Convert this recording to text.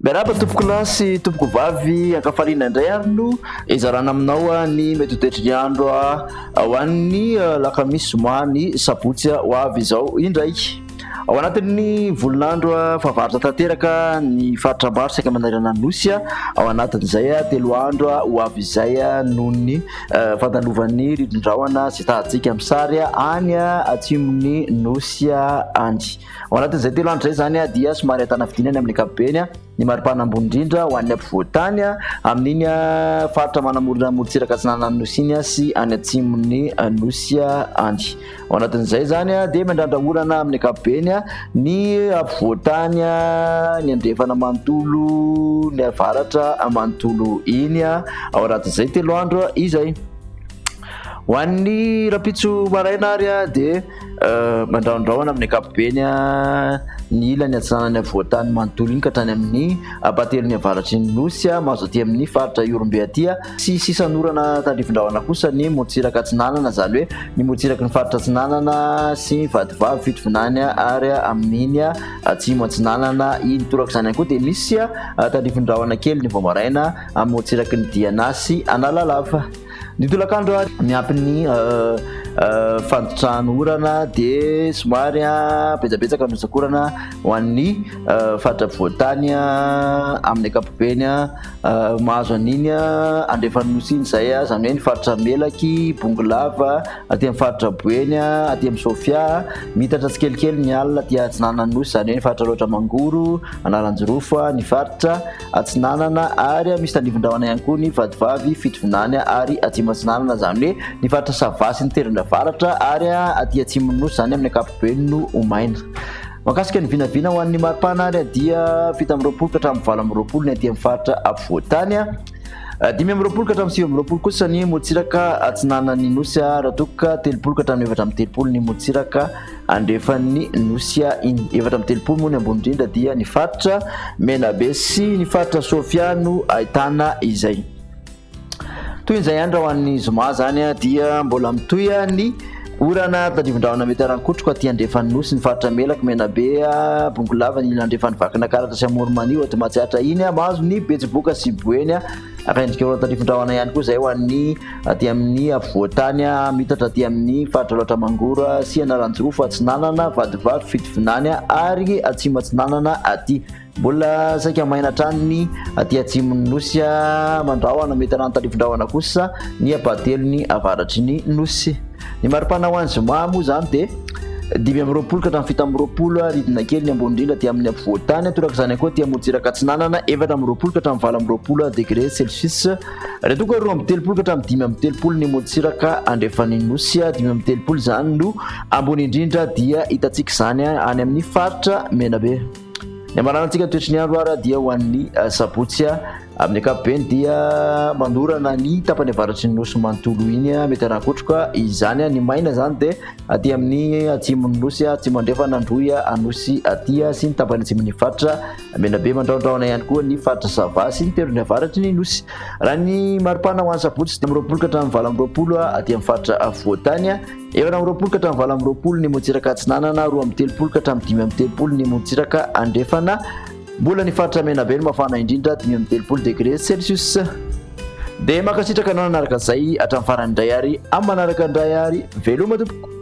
Miarahaba tompoko lahy sy tompoko vavy ankafaliana indray ary no izarana aminao ny mety ho toetry ny andro ho an'ny lakamisy zoma ny sabotsy ho avy izao indray. Ao anatin'ny volonandro fahavaratra tanteraka ny faritram-baro saika manarana nosy ao anatin'izay telo andro ho avy izay noho ny fandanovan'ny ridin-drahona sy tahantsika amin'ny sary any atsimon'ny nosy any. Ao anatin'izay telo andro izay zany dia somary ahitana fidinany amin'ny ankapobeny ny maripana ambony indrindra ho an'ny ampovoantany amin'iny faritra manamorona morontsiraka atsinanany nosy iny sy any atsimon'ny nosy any. Ao anatin'izay zany dia mandrandraorana amin'ny ankapobeny ny ampovoantany ny andrefana manontolo ny avaratra manontolo iny ao anatin'izay telo andro izay. Ho an'ny rapitso maraina ary dia mandrandraona amin'ny ankapobeny ny ilany atsinanany avoantany manontolo iny ka hatrany amin'ny batelon'ny avaratry ny nosy mahazo aty amin'ny faritra Iorombe aty sy sisanorana tandrifin-drahona kosa ny morontsiraka atsinanana zany hoe ny morontsiraka ny faritra atsinanana sy vadivavy fitovinany ary amin'iny atsimo atsinanana iny toraka izany ihany koa dia misy tandrifin-drahona kely ny voamaraina morontsiraky ny diana sy analalava. Ny tolakandro miampy ny fandotrahany orana dia somary betsabetsaka nosakorana ho an'ny faritra voatany amin'ny ankapobeny mahazo an'iny andrefany nosy iny izay zany hoe ny faritra Melaky, Bongolava, aty amin'ny faritra Boeny, aty amin'ny Sofia, mitatra tsikelikely ny alina aty atsinanana nosy zany hoe ny faritra Loatra Mangoro, Analanjorofo, ny faritra atsinanana ary misy tandrifin-drahona ihany koa ny vadivavy fitovinany ary atsimo atsinanana zany hoe ny faritra Savasy ny terina varatra ary aty atsimon'ny nosy zany amin'ny ankapobeny no Omaina. Makasika ny vinavina ho an'ny maripana ary dia fito amby roapolo ka hatramin'ny valo amby roapolo ny aty amin'ny faritra ampovoantany, dimy amby roapolo ka hatramin'ny sivy amby roapolo kosa ny morontsiraka atsinanan'ny nosy raha toka telopolo ka hatramin'ny efatra amby telopolo ny morontsiraka andrefan'ny nosy iny. Efatra amby telopolo moa ny ambony indrindra dia ny faritra Menabe sy ny faritra Sofia no ahitana izay. Toy izay andra ho an'ny zoma zany dia mbola mitoy ny orana tandrifin-drahona mety arankotroko aty andrefan'ny nosy ny faritra Melaky, Menabe, Bongolava ny andrefan'ny vakina karatra sy Amoromanio aty Matsiatra iny mahazo ny Betsiboka sy Boeny akaindrika orana tandrifin-drahona ihany koa izay ho an'ny aty amin'ny ampovoantany mitatra aty amin'ny faritra Loatra Mangoro sy Analanjorofo atsinanana vadivavy fitovinany ary atsimo atsinanana aty. Mbola saika maina hatrany ny aty atsimon'ny nosy mandrahona mety arano tandrifin-drahona kosa ny abatelon'ny avaratry ny nosy. Ny maripana ho an'ny zoma moa zany dia dimy amby roapolo ka hatramin'ny fito amby roapolo ridina kely ny ambony indrindra aty amin'ny ampovoantany toraka izany koa aty morontsiraka atsinanana efatra amby roapolo ka hatramin'ny valo amby roapolo degré celsius. Raha toka roa amby telopolo ka hatramin'ny dimy amby telopolo ny morontsiraka andrefan'ny nosy dimy amby telopolo zany no ambony indrindra dia hitantsika izany any amin'ny faritra Menabe. Ny amaranantsika toetry ny andro ary dia ho an'ny sabotsy amin'ny ankapobeny dia mandorana ny tapany avaratry ny nosy manontolo iny mety arankotroka izany ny maina zany dia aty amin'ny atsimon'ny nosy atsimo andrefana androy anosy aty sy ny tapany atsimon'ny faritra Menabe mandrandraona ihany koa ny faritra Savasy ny terony avaratry ny nosy. Raha ny maripana ho an'ny sabotsy amby roapolo ka hatramin'ny valo amby roapolo aty amin'ny faritra Voatany, efatra amby roapolo ka hatramin'ny valo amby roapolo ny morontsiraka atsinanana, roa amby telopolo ka hatramin'ny dimy amby telopolo ny morontsiraka andrefana. Mbola ny faritra Menabe no mafana indrindra dimy amby telopolo degré celsius. Dia makasitraka anao nanaraka izay hatramin'ny farany indray ary amin'ny manaraka indray ary veloma tompoko.